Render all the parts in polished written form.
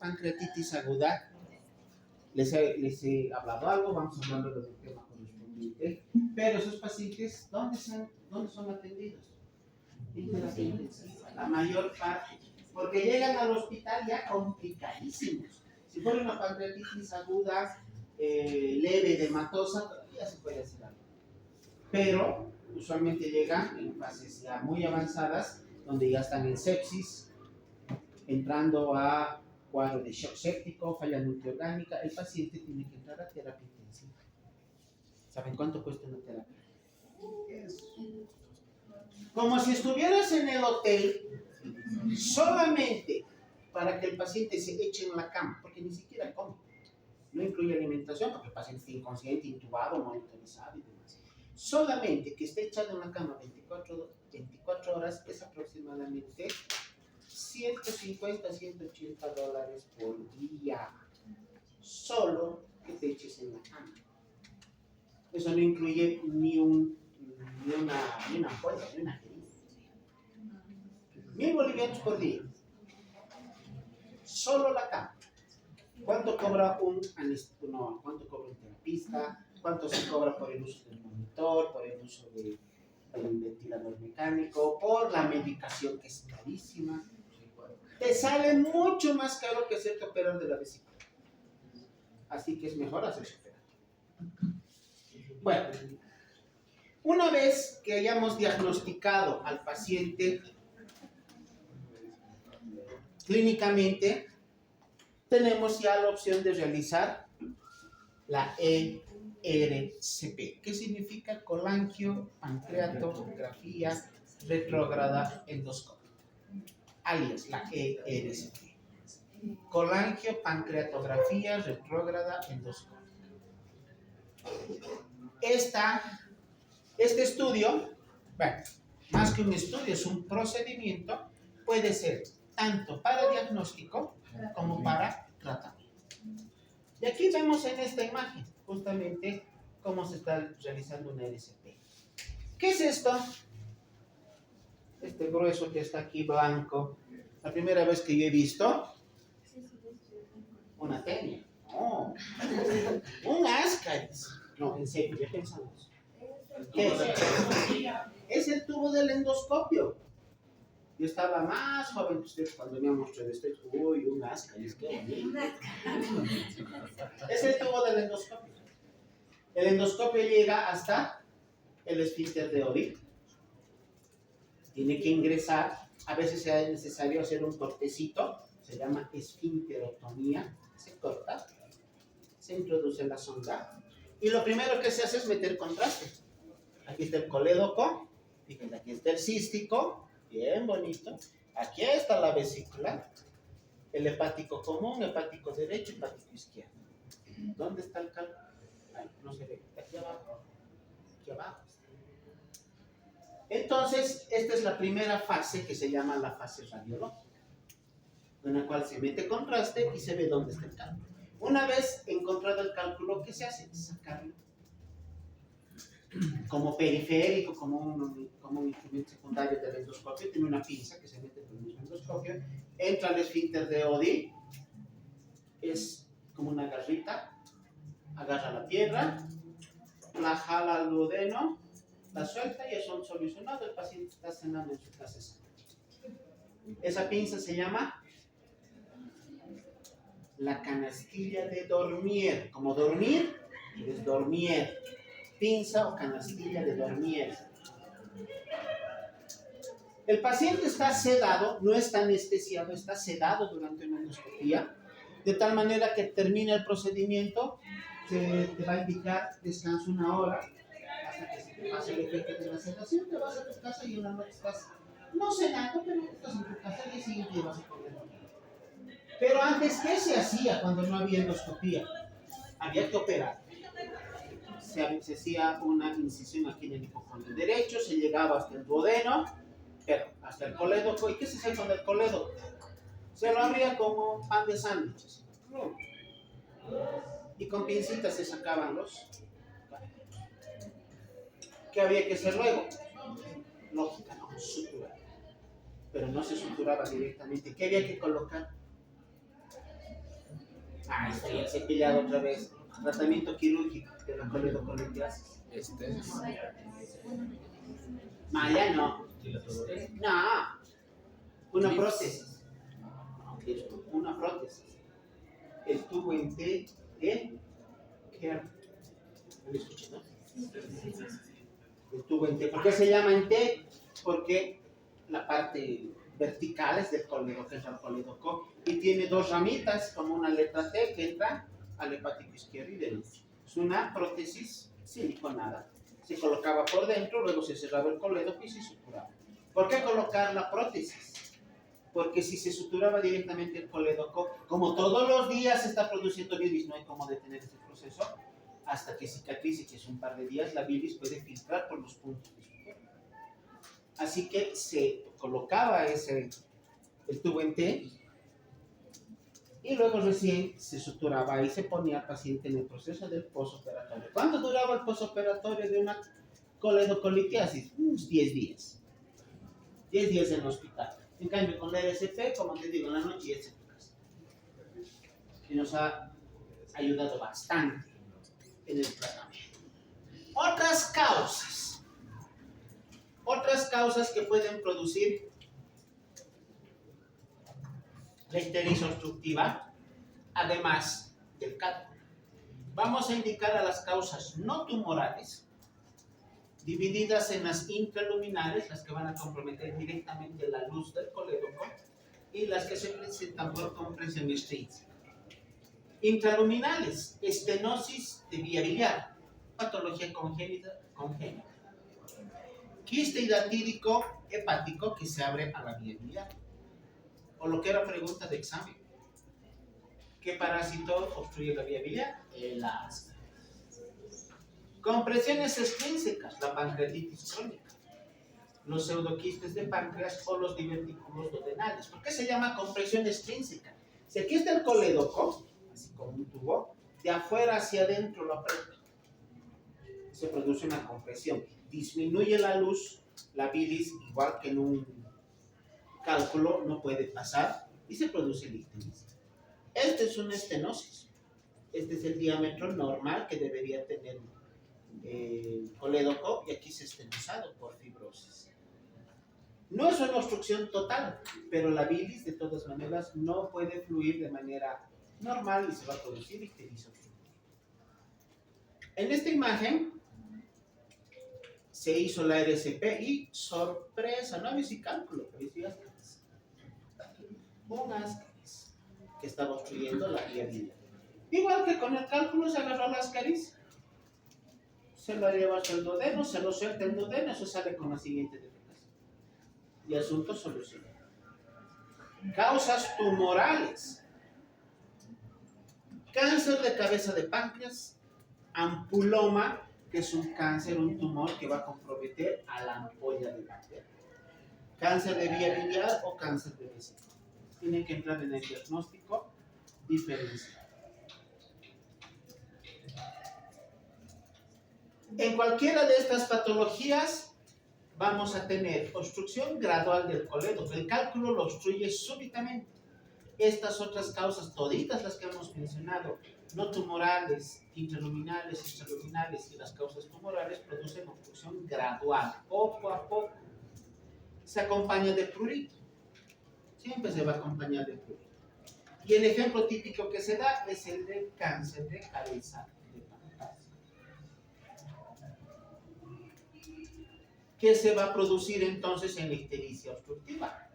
pancreatitis aguda, les he hablado algo, vamos hablando del tema correspondiente, pero esos pacientes, ¿dónde son atendidos? En terapia intensiva, la mayor parte, porque llegan al hospital ya complicadísimos. Si fuera una pancreatitis aguda, leve, edematosa, todavía se puede hacer algo. Pero usualmente llegan en fases ya muy avanzadas, donde ya están en sepsis, entrando a cuadro de shock séptico, falla multiorgánica. El paciente tiene que entrar a terapia intensiva. ¿Saben cuánto cuesta una terapia? Es como si estuvieras en el hotel solamente para que el paciente se eche en la cama, porque ni siquiera come. No incluye alimentación, porque el paciente está inconsciente, intubado, monitorizado y demás. Solamente que esté echado en la cama 24 horas es aproximadamente $150 a $180 por día. Solo que te eches en la cama. Eso no incluye ni una ampolla, ni una jeringa. 1.000 bolivianos por día. Solo la cama. ¿Cuánto cobra un terapista? ¿Cuánto se cobra por el uso del monitor, por el uso del ventilador mecánico, por la medicación que es carísima? Te sale mucho más caro que hacerte operar de la vesícula. Así que es mejor hacerse operar. Bueno, una vez que hayamos diagnosticado al paciente clínicamente, tenemos ya la opción de realizar la ERCP, que significa colangiopancreatografía retrógrada endoscópica, alias la ERCP. Colangiopancreatografía retrógrada endoscópica. Este estudio, bueno, más que un estudio, es un procedimiento, puede ser tanto para diagnóstico como para tratamiento. Y aquí vemos en esta imagen justamente cómo se está realizando una RCP. ¿Qué es esto? Este grueso que está aquí blanco. La primera vez que yo he visto una tenia. No, un ascaris. No, en serio, ya pensamos. ¿Qué es? Es el tubo del endoscopio. Yo estaba más joven que usted cuando me mostró esto. Uy, un ascaris, qué bonito. Es el tubo del endoscopio. El endoscopio llega hasta el esfínter de Oddi. Tiene que ingresar. A veces es necesario hacer un cortecito. Se llama esfinterotomía. Se corta. Se introduce la sonda. Y lo primero que se hace es meter contraste. Aquí está el colédoco. Fíjense, aquí está el cístico. Bien bonito. Aquí está la vesícula. El hepático común, hepático derecho, hepático izquierdo. ¿Dónde está el cálculo? No se ve. Aquí abajo. Aquí abajo. Entonces, esta es la primera fase que se llama la fase radiológica, en la cual se mete contraste y se ve dónde está el cálculo. Una vez encontrado el cálculo, ¿qué se hace? Sacarlo como periférico, como un instrumento secundario del endoscopio. Tiene una pinza que se mete en el mismo endoscopio, entra al esfínter de Oddi, es como una garrita, agarra la piedra, la jala al duodeno, la suelta y es un solucionado. El paciente está cenando en su casa. Esa pinza se llama la canastilla de Dormier. Como dormir, es Dormier. Pinza o canastilla de Dormier. El paciente está sedado, no está anestesiado, está sedado durante una endoscopía, de tal manera que termina el procedimiento, te va a indicar descanso 1 hora, hasta que se te pase el efecto de la sedación, te vas a tu casa y una noche estás no cenando, pero estás en tu casa y el siguiente día vas a poder dormir. Pero antes, ¿qué se hacía cuando no había endoscopía? Había que operar. Se hacía una incisión aquí en el hipocondrio derecho, se llegaba hasta el duodeno, pero hasta el colédoco. ¿Y qué se hacía con el colédoco? Se lo abría como pan de sándwiches. Y con pincitas se sacaban los. ¿Qué había que hacer luego? Lógica, no, suturar. Pero no se suturaba directamente. ¿Qué había que colocar? Ah, estoy cepillado otra vez. Tratamiento quirúrgico de la coledocolitiasis. Ya no. No. Una prótesis. Una prótesis. El tubo en T de Kerr. ¿Me escuché, no? El tubo en T. ¿Por qué se llama en T? Porque la parte vertical es del coledo, que es el coledoco, y tiene dos ramitas, como una letra T que entra al hepático izquierdo y derecho. Es una prótesis siliconada. Se colocaba por dentro, luego se cerraba el coledoco y se suturaba. ¿Por qué colocar la prótesis? Porque si se suturaba directamente el coledoco, como todos los días se está produciendo bilis, no hay cómo detener ese proceso, hasta que cicatrice, que es un par de días, la bilis puede filtrar por los puntos de sutura. Así que se colocaba el tubo en T y luego recién se suturaba y se ponía al paciente en el proceso del posoperatorio. ¿Cuánto duraba el posoperatorio de una coledocolitiasis? Unos 10 días. 10 días en el hospital. En cambio, con la RCP, como te digo, en la noche ya está en tu casa. Y nos ha ayudado bastante en el tratamiento. Otras causas que pueden producir la ictericia obstructiva, además del cálculo. Vamos a indicar a las causas no tumorales, divididas en las intraluminales, las que van a comprometer directamente la luz del colédoco, y las que se presentan por compresión extrínseca. Intraluminales, estenosis de vía biliar, patología congénita. Quiste hidratídico hepático que se abre a la vía biliar. O lo que era pregunta de examen. ¿Qué parásito obstruye la vía biliar? El ascaris. Compresiones extrínsecas, la pancreatitis crónica, los pseudoquistes de páncreas o los divertículos duodenales. ¿Por qué se llama compresión extrínseca? Si aquí está el colédoco, así como un tubo, de afuera hacia adentro lo aprieta. Se produce una compresión. Disminuye la luz, la bilis, igual que en un cálculo, no puede pasar y se produce ictericia. Este es una estenosis. Este es el diámetro normal que debería tener el colédoco y aquí se ha estenosado por fibrosis. No es una obstrucción total, pero la bilis de todas maneras no puede fluir de manera normal y se va a producir ictericia obstructiva. En esta imagen se hizo la RCP y sorpresa, no había ese cálculo, pero había ascaris. Un ascaris que estaba obstruyendo la vía biliar. Igual que con el cálculo se agarró la ascaris, se lo lleva hasta el duodeno, se lo suelta el duodeno, eso sale con la siguiente defecación. Y asunto solucionado. Causas tumorales. Cáncer de cabeza de páncreas, ampuloma, que es un cáncer, un tumor que va a comprometer a la ampolla de bacteria. Cáncer de vía biliar o cáncer de vesícula. Tiene que entrar en el diagnóstico diferencial. En cualquiera de estas patologías vamos a tener obstrucción gradual del colédoco. El cálculo lo obstruye súbitamente. Estas otras causas, toditas las que hemos mencionado, no tumorales, intraluminales, extraluminales y las causas tumorales, producen obstrucción gradual, poco a poco. Se acompaña de prurito. Siempre se va a acompañar de prurito. Y el ejemplo típico que se da es el del cáncer de cabeza de páncreas. ¿Qué se va a producir entonces en la ictericia obstructiva?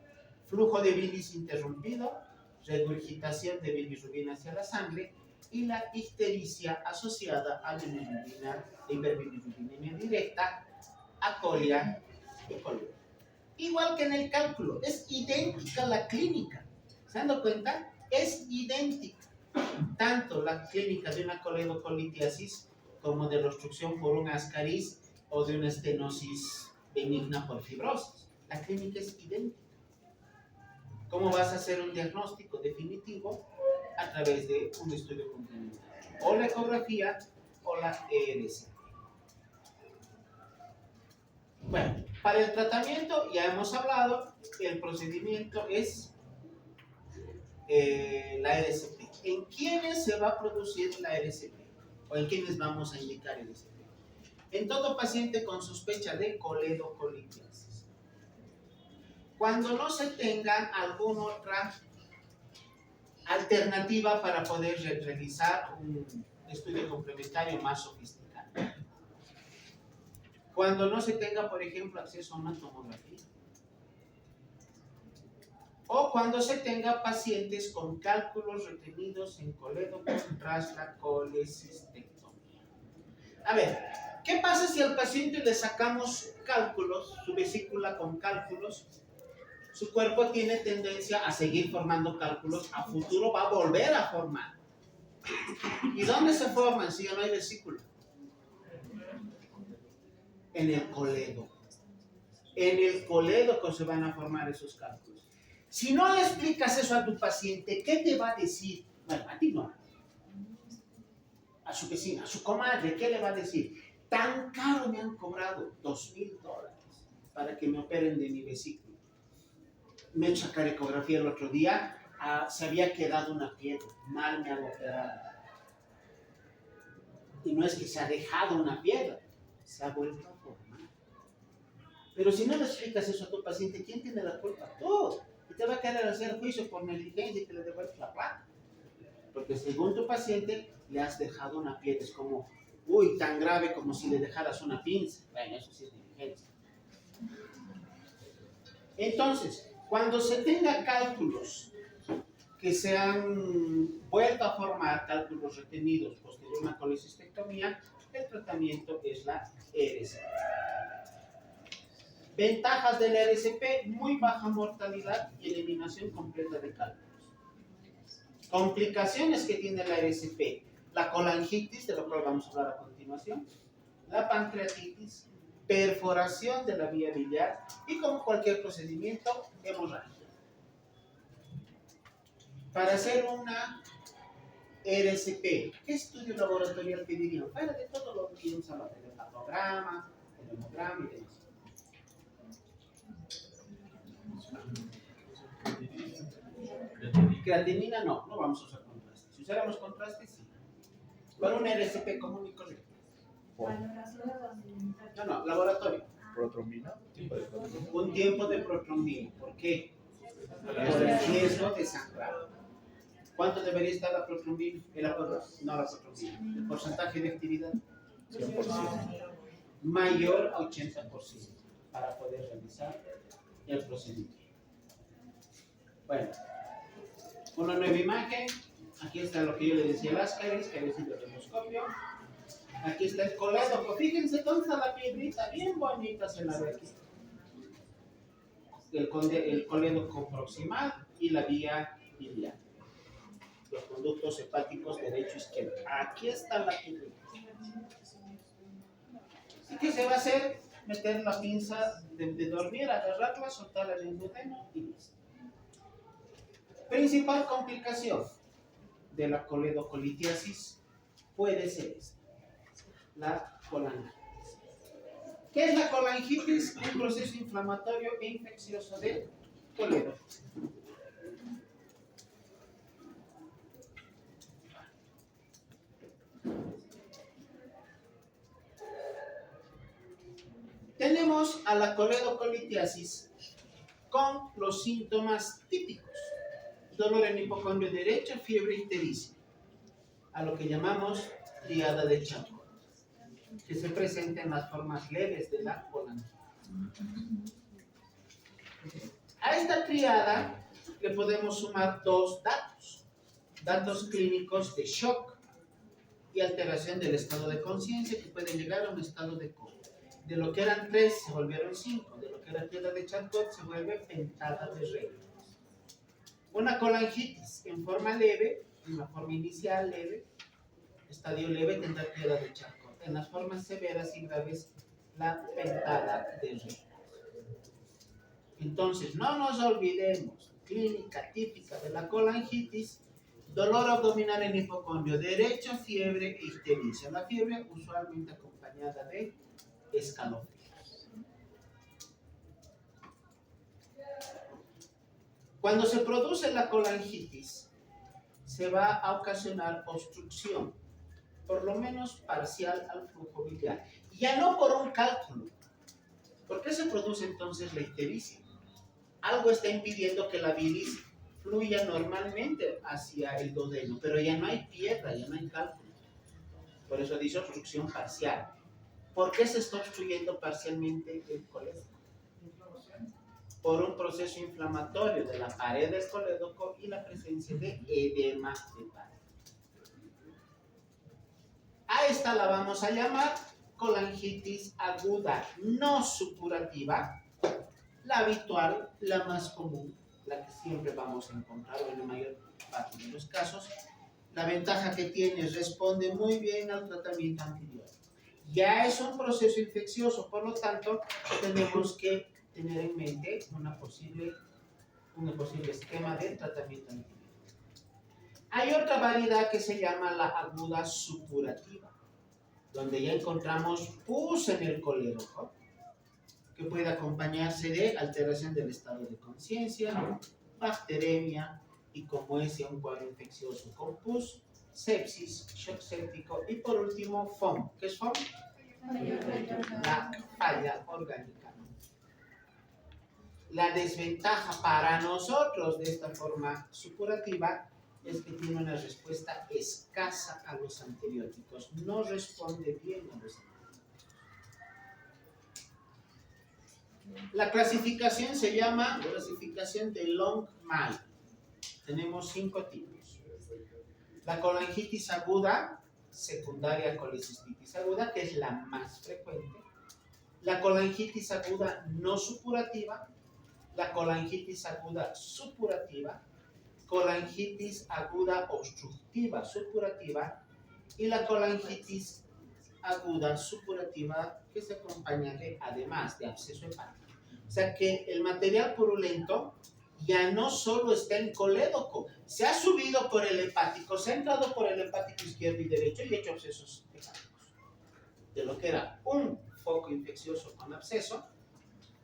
Flujo de bilis interrumpido, regurgitación de bilirrubina hacia la sangre y la ictericia asociada a la hiperbilirubinemia directa, acolia y cólera. Igual que en el cálculo, es idéntica la clínica. ¿Se han dado cuenta? Es idéntica. Tanto la clínica de una coledocolitiasis como de la obstrucción por un ascaris o de una estenosis benigna por fibrosis. La clínica es idéntica. ¿Cómo vas a hacer un diagnóstico definitivo? A través de un estudio complementario, o la ecografía o la ERC. Bueno, para el tratamiento ya hemos hablado que el procedimiento es la ERCP. en quiénes se va a producir la RCP o en quiénes vamos a indicar RCP. En todo paciente con sospecha de coledocolitis. Cuando no se tenga alguna otra alternativa para poder realizar un estudio complementario más sofisticado. Cuando no se tenga, por ejemplo, acceso a una tomografía. O cuando se tenga pacientes con cálculos retenidos en colédoco tras la colecistectomía. A ver, ¿qué pasa si al paciente le sacamos cálculos, su vesícula con cálculos? Su cuerpo tiene tendencia a seguir formando cálculos, a futuro va a volver a formar. ¿Y dónde se forman si ya no hay vesícula? En el colédoco. En el colédoco se van a formar esos cálculos. Si no le explicas eso a tu paciente, ¿qué te va a decir? Bueno, a ti no. A su vecina, a su comadre, ¿qué le va a decir? Tan caro me han cobrado $2,000 para que me operen de mi vesícula. Me he hecho sacar ecografía el otro día, se había quedado una piedra, mal me han operado. Y no es que se ha dejado una piedra, se ha vuelto a formar. Pero si no le explicas eso a tu paciente, ¿quién tiene la culpa? Tú. Y te va a querer hacer juicio por negligencia y que le devuelves la plata. Porque según tu paciente, le has dejado una piedra. Es como, uy, tan grave como si le dejaras una pinza. Bueno, eso sí es negligencia. Entonces, cuando se tenga cálculos que se han vuelto a formar, cálculos retenidos posterior a una colecistectomía, el tratamiento es la RCP. Ventajas de la RCP: muy baja mortalidad y eliminación completa de cálculos. Complicaciones que tiene la RCP: la colangitis, de lo cual vamos a hablar a continuación, la pancreatitis, perforación de la vía biliar y, como cualquier procedimiento, hemorragia. Para hacer una RCP, ¿qué estudio laboratorial pedirían? Fuera de todo lo que vamos a hablar, el hepatograma, el hemograma y demás. Creatinina no vamos a usar contraste. Si usáramos contraste, sí. Para una RCP común y corriente. No, laboratorio. ¿Protrombina? Un tiempo de protrombina. ¿Por qué? Por el riesgo de sangrado. ¿Cuánto debería estar la protrombina? La protrombina. ¿El porcentaje de actividad? 100%. Mayor a 80% para poder realizar el procedimiento. Bueno, una nueva imagen. Aquí está lo que yo le decía a las caries, que había sido el endoscopio. Aquí está el colédoco. Fíjense dónde está la piedrita, bien bonita se la ve aquí. El colédoco proximal y la vía biliar. Los conductos hepáticos derecho y izquierdo. Aquí está la piedrita. ¿Y qué se va a hacer? Meter la pinza de dormir, agarrarla, soltarla en el duodeno y listo. Principal complicación de la coledocolitiasis puede ser esta: la colangitis. ¿Qué es la colangitis? Un proceso inflamatorio e infeccioso del colédoco. Tenemos a la coledocolitiasis con los síntomas típicos: dolor en hipocondrio derecho, fiebre ictericia, a lo que llamamos triada de Charcot, que se presenta en las formas leves de la colangitis. A esta triada le podemos sumar dos datos clínicos de shock y alteración del estado de conciencia, que puede llegar a un estado de coma. De lo que eran 3 se volvieron 5, de lo que era triada de Charcot se vuelve pentada de Rey. Una colangitis en forma leve, en la forma inicial leve, estadio leve, tendrá triada de Charcot. En las formas severas y graves, la pentada de Rey. Entonces, no nos olvidemos: clínica típica de la colangitis: dolor abdominal en hipocondrio derecho, fiebre e ictericia. La fiebre usualmente acompañada de escalofríos. Cuando se produce la colangitis, se va a ocasionar obstrucción, por lo menos parcial, al flujo biliar. Ya no por un cálculo. ¿Por qué se produce entonces la ictericia? Algo está impidiendo que la bilis fluya normalmente hacia el duodeno, pero ya no hay piedra, ya no hay cálculo. Por eso dice obstrucción parcial. ¿Por qué se está obstruyendo parcialmente el colédoco? Por un proceso inflamatorio de la pared del colédoco y la presencia de edema de pared. A esta la vamos a llamar colangitis aguda no supurativa, la habitual, la más común, la que siempre vamos a encontrar en la mayor parte de los casos. La ventaja que tiene responde muy bien al tratamiento antibiótico. Ya es un proceso infeccioso, por lo tanto, tenemos que tener en mente un posible esquema de tratamiento antibiótico. Hay otra variedad que se llama la aguda supurativa, donde ya encontramos pus en el colédoco, que puede acompañarse de alteración del estado de conciencia, bacteremia, y como es un cuadro infeccioso con pus, sepsis, shock séptico y por último FOM. ¿Qué es FOM? La falla orgánica. La desventaja para nosotros de esta forma supurativa es que tiene una respuesta escasa a los antibióticos, no responde bien a los antibióticos. La clasificación se llama clasificación de Long-May. Tenemos 5 tipos. La colangitis aguda, secundaria colecistitis aguda, que es la más frecuente. La colangitis aguda no supurativa. La colangitis aguda supurativa. Colangitis aguda obstructiva supurativa. Y la colangitis aguda supurativa que se acompaña además de absceso hepático. O sea que el material purulento ya no solo está en colédoco, se ha subido por el hepático, se ha entrado por el hepático izquierdo y derecho y ha hecho abscesos hepáticos. De lo que era un foco infeccioso con absceso,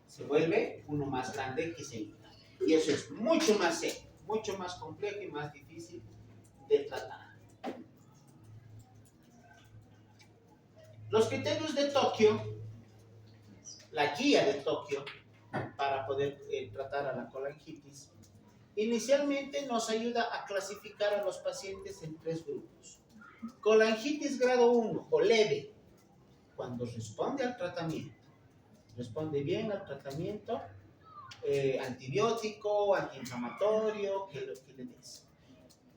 se vuelve uno más grande que se irrita. Y eso es mucho más serio, mucho más complejo y más difícil de tratar. Los criterios de Tokio, la guía de Tokio para poder tratar a la colangitis, inicialmente nos ayuda a clasificar a los pacientes en 3 grupos. Colangitis grado 1 o leve, cuando responde al tratamiento, responde bien al tratamiento antibiótico, antiinflamatorio, que le des.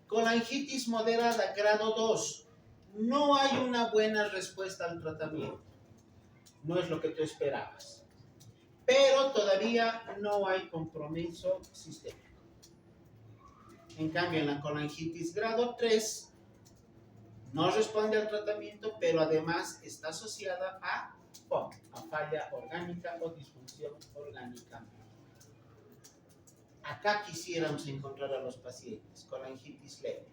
Colangitis moderada grado 2, no hay una buena respuesta al tratamiento, no es lo que tú esperabas, pero todavía no hay compromiso sistémico. En cambio, en la colangitis grado 3, no responde al tratamiento, pero además está asociada a FOM, a falla orgánica o disfunción orgánica. Acá quisiéramos encontrar a los pacientes colangitis leve.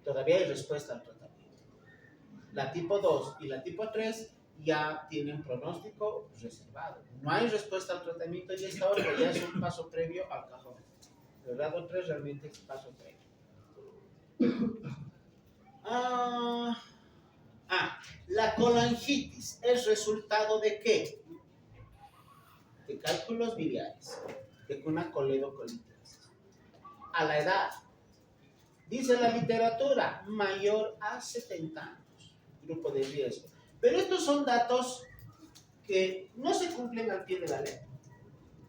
Todavía hay respuesta al tratamiento. La tipo 2 y la tipo 3 ya tienen pronóstico reservado. No hay respuesta al tratamiento y esta otra ya es un paso previo al cajón. El grado 3 realmente es paso previo. La colangitis es resultado de ¿qué? De cálculos biliares, de una coledocolitis. A la edad, dice la literatura, mayor a 70 años, grupo de riesgo. Pero estos son datos que no se cumplen al pie de la letra.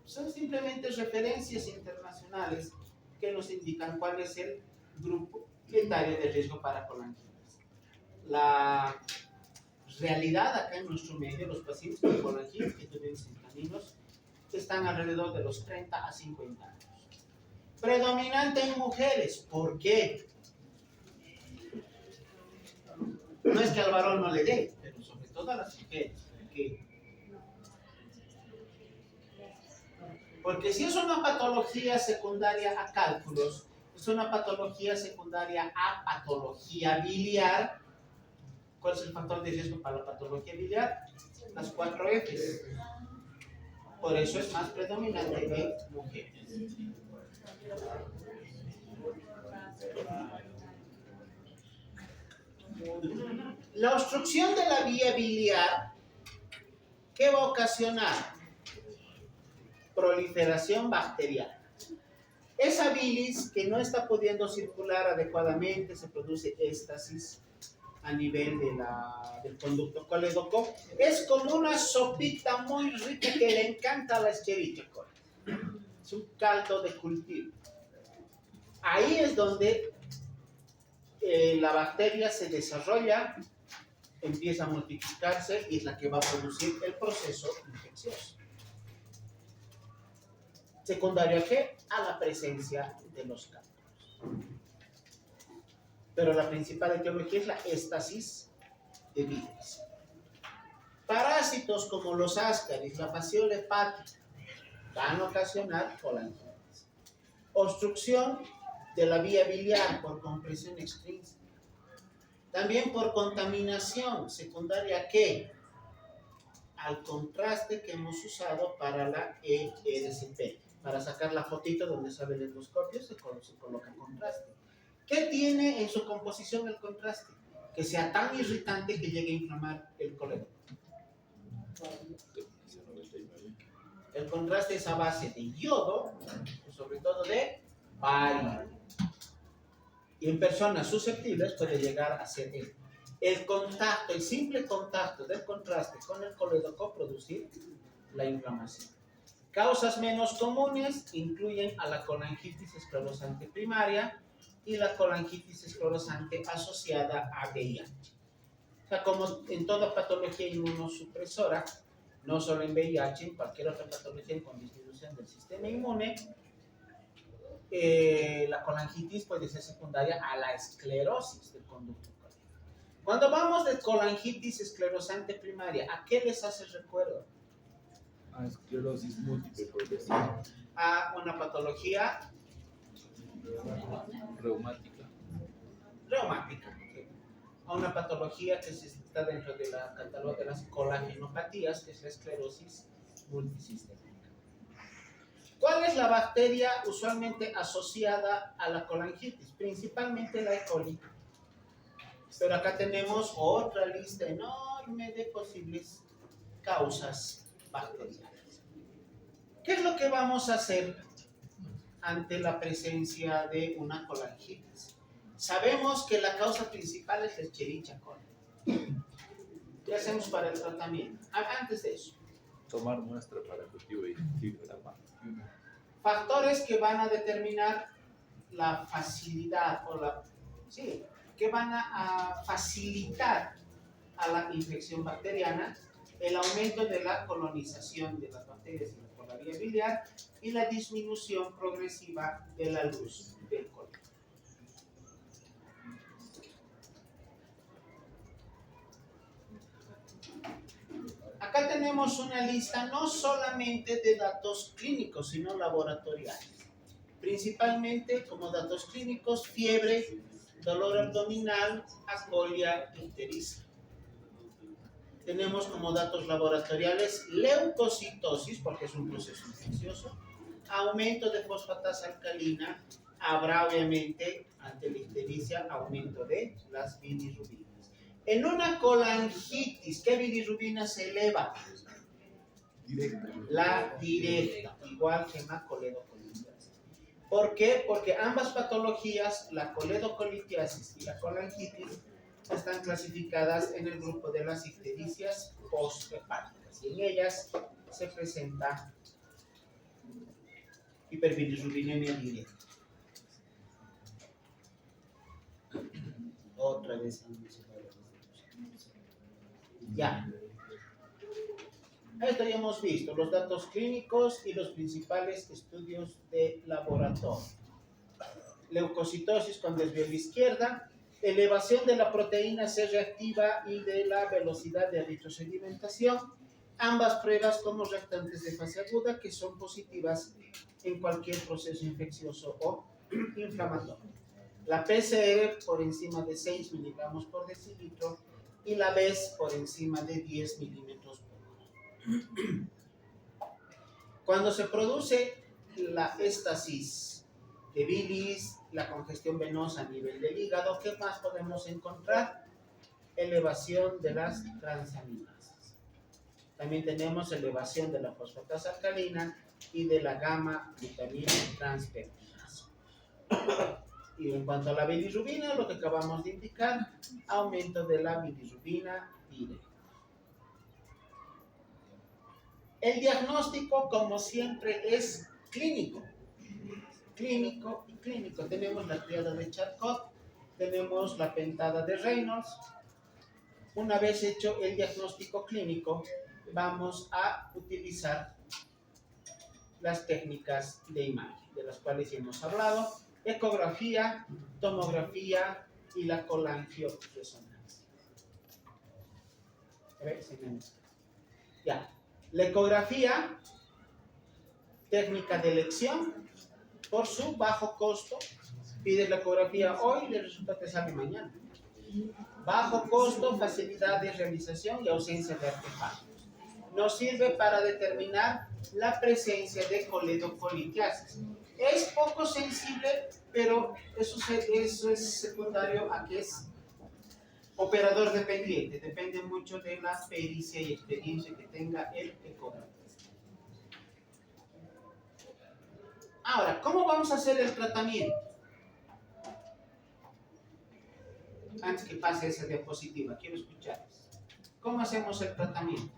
Son simplemente referencias internacionales que nos indican cuál es el grupo etario de riesgo para colangitis. La realidad acá en nuestro medio, los pacientes con colangitis que tenemos en caminos están alrededor de los 30 a 50 años. Predominante en mujeres. ¿Por qué? No es que al varón no le dé, pero sobre todo a las mujeres. ¿Por qué? Porque si es una patología secundaria a cálculos, es una patología secundaria a patología biliar. ¿Cuál es el factor de riesgo para la patología biliar? Las 4 Fs. Por eso es más predominante en mujeres. La obstrucción de la vía biliar, ¿qué va a ocasionar? Proliferación bacteriana. Esa bilis que no está pudiendo circular adecuadamente, se produce éstasis a nivel del conducto colédoco. Es como una sopita muy rica que le encanta a la Escherichia coli. Es un caldo de cultivo. Ahí es donde la bacteria se desarrolla, empieza a multiplicarse y es la que va a producir el proceso infeccioso. ¿Secundario a qué? A la presencia de los cálculos. Pero la principal etiología es la éstasis de bilis. Parásitos como los ascaris, la fasciola hepática, van a ocasionar colangitis. Obstrucción de la vía biliar por compresión extrínseca. También por contaminación, secundaria a ¿qué? Al contraste que hemos usado para la ERCP. Para sacar la fotito donde sale el endoscopio se coloca contraste. ¿Qué tiene en su composición el contraste? Que sea tan irritante que llegue a inflamar el colédoco. El contraste es a base de yodo, sobre todo de bario. Y en personas susceptibles puede llegar a ser el contacto, el simple contacto del contraste con el colédoco producir la inflamación. Causas menos comunes incluyen a la colangitis esclerosante primaria y la colangitis esclerosante asociada a VIH. O sea, como en toda patología inmunosupresora, no solo en VIH, en cualquier otra patología con disminución del sistema inmune, la colangitis puede ser secundaria a la esclerosis del conducto colédoco. Cuando vamos de colangitis esclerosante primaria, ¿a qué les hace recuerdo? A esclerosis múltiple progresiva. A una patología Reumática. reumática, a una patología que está dentro de la catálogo de las colagenopatías, que es la esclerosis multisistémica. ¿Cuál es la bacteria usualmente asociada a la colangitis? Principalmente la E. coli. Pero acá tenemos otra lista enorme de posibles causas bacterianas. ¿Qué es lo que vamos a hacer ante la presencia de una colangitis? Sabemos que la causa principal es la Escherichia coli. ¿Qué hacemos para el tratamiento? Antes de eso, Tomar muestra para cultivo identificativo de la marca. factores que van a determinar la facilidad o que van a facilitar a la infección bacteriana, el aumento de la colonización de las bacterias por la vía biliar y la disminución progresiva de la luz del colon. Acá tenemos una lista no solamente de datos clínicos, sino laboratoriales. Principalmente como datos clínicos, fiebre, dolor abdominal, acolia, ictericia. Tenemos como datos laboratoriales leucocitosis, porque es un proceso infeccioso, aumento de fosfatasa alcalina, habrá obviamente ante la ictericia aumento de las bilirrubinas. En una colangitis, ¿qué bilirrubina se eleva? Directa. La directa, igual que en la coledocolitis. ¿Por qué? Porque ambas patologías, la coledocolitiasis y la colangitis, están clasificadas en el grupo de las ictericias posthepáticas y en ellas se presenta hiperbilirrubinemia directa. Otra vez. Ya. Esto ya hemos visto, los datos clínicos y los principales estudios de laboratorio. Leucocitosis con desvío a la izquierda, elevación de la proteína C reactiva y de la velocidad de eritrosedimentación, ambas pruebas como reactantes de fase aguda que son positivas en cualquier proceso infeccioso o inflamatorio. La PCR por encima de 6 miligramos por decilitro y la BES por encima de 10 milímetros por mol. Cuando se produce la éstasis de bilis, la congestión venosa a nivel del hígado. ¿Qué más podemos encontrar? Elevación de las transaminasas. También tenemos elevación de la fosfatasa alcalina y de la gamma glutamina transferminasa. Y en cuanto a la bilirrubina, lo que acabamos de indicar, aumento de la bilirrubina directa. El diagnóstico, como siempre, es clínico. Clínico y clínico. Tenemos la triada de Charcot, tenemos la pentada de Reynolds. Una vez hecho el diagnóstico clínico, vamos a utilizar las técnicas de imagen, de las cuales ya hemos hablado: ecografía, tomografía y la colangioresonancia. Ya. La ecografía, técnica de elección, por su bajo costo. Pides la ecografía hoy y el resultado te sale mañana. Bajo costo, facilidad de realización y ausencia de artefactos. Nos sirve para determinar la presencia de coledocoliquiasis. Es poco sensible, pero eso es secundario a que es operador dependiente. Depende mucho de la pericia y experiencia que tenga el ecógrafo. Ahora, ¿cómo vamos a hacer el tratamiento? Antes que pase esa diapositiva, quiero escucharles. ¿Cómo hacemos el tratamiento?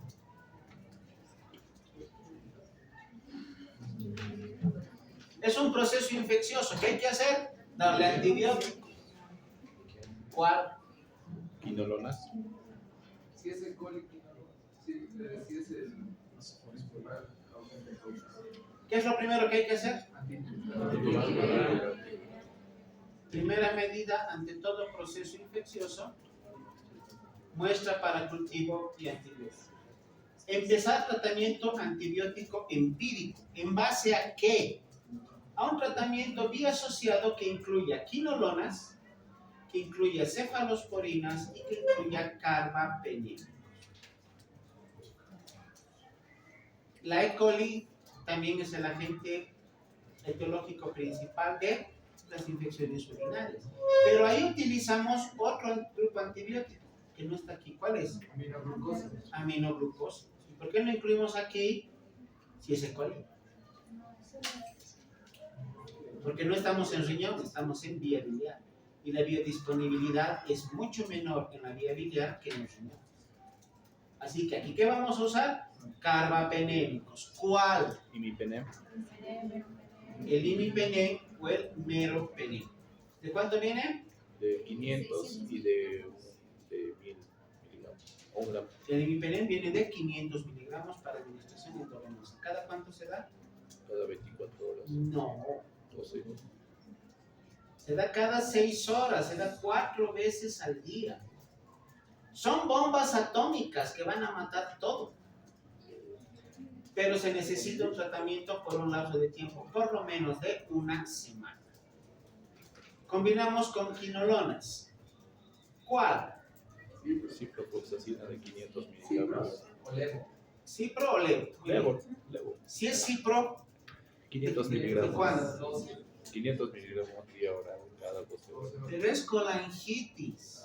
Es un proceso infeccioso. ¿Qué hay que hacer? Darle antibiótico. ¿Cuál? Quinolonas. Si es el coli, si es el... ¿Qué es lo primero que hay que hacer? Primera medida ante todo proceso infeccioso: muestra para cultivo y antibiótico. Empezar tratamiento antibiótico empírico. ¿En base a qué? A un tratamiento biasociado que incluya quinolonas, que incluya cefalosporinas y que incluya carbapenémicos. La E. coli también es el agente etiológico principal de las infecciones urinarias. Pero ahí utilizamos otro grupo antibiótico que no está aquí. ¿Cuál es? Aminoglucosa. Aminoglucosa. ¿Y por qué no incluimos aquí si es E. coli? Porque no estamos en riñón, estamos en vía biliar. Y la biodisponibilidad es mucho menor en la vía biliar que en los riñones. Así que aquí, ¿qué vamos a usar? Carbapenémicos. ¿Cuál? Imipenem. El imipenem o el meropenem. ¿De cuánto viene? De 500 y de 1000 miligramos. O un gramo. El imipenem viene de 500 miligramos para administración endovenosa. ¿Cada cuánto se da? Cada 24 horas. No. 12. Se da cada 6 horas, se da 4 veces al día. Son bombas atómicas que van a matar todo. Pero se necesita un tratamiento por un lapso de tiempo, por lo menos de 1 semana. Combinamos con quinolonas. ¿Cuál? Ciprofloxacina de 500 miligramos. ¿Cipro o levo? Levo. Si es cipro, 500 ¿de miligramos. cuándo? 500 miligramos día hora cada 12 horas. Pero es colangitis.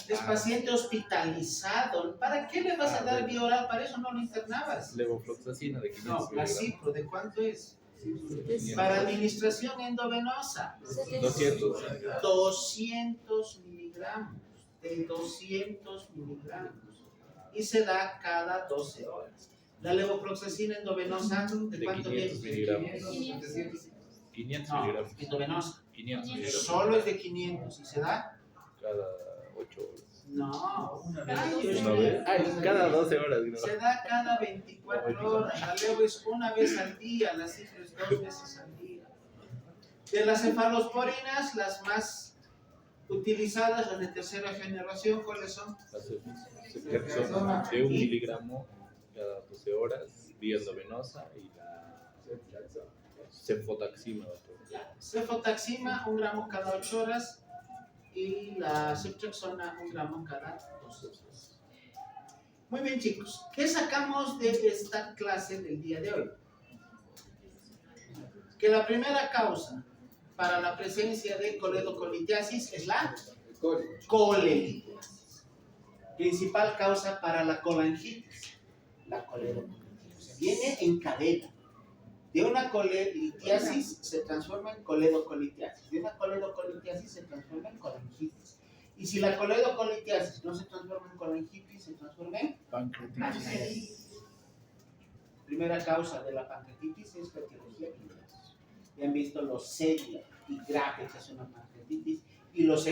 Es paciente hospitalizado. ¿Para qué le vas a dar vía oral? Para eso no lo internabas. Levofloxacina de 500 No, la miligramos. cipro, ¿de cuánto es? 500. Para administración endovenosa. 200. 200 miligramos. De 200 miligramos. Y se da cada 12 horas. La levofloxacina endovenosa, ¿de De cuánto 500 viene? miligramos. 500 No, miligramos. endovenosa. 500 miligramos. Solo es de 500. ¿Y se da? Cada 8 horas. No. ¿Una Ay, vez? Ay, cada 12 horas. ¿No? se da cada 24 horas. La levo es 1 vez al día, la cifra es 2 veces al día. De las cefalosporinas, las más utilizadas, las de tercera generación, ¿cuáles son? La ceftriaxona de 1 miligramo cada 12 horas, vía endovenosa, y la cefotaxima. Cefotaxima, 1 gramo cada 8 horas. Y la ceftriaxona, 1 gramo cada 12 horas. Muy bien, chicos. ¿Qué sacamos de esta clase del día de hoy? Que la primera causa para la presencia de coledocolitiasis es la El cólico. colelitiasis. Principal causa para la colangitis, la coledocolitiasis. Viene en cadena. De una colelitiasis se transforma en coledocolitiasis. De una coledocolitiasis se transforma en colangitis. Y si la coledocolitiasis no se transforma en colangitis, se transforma en pancreatitis. Primera causa de la pancreatitis es la etiología biliar. Ya han visto lo seria y grave que es una pancreatitis y lo serio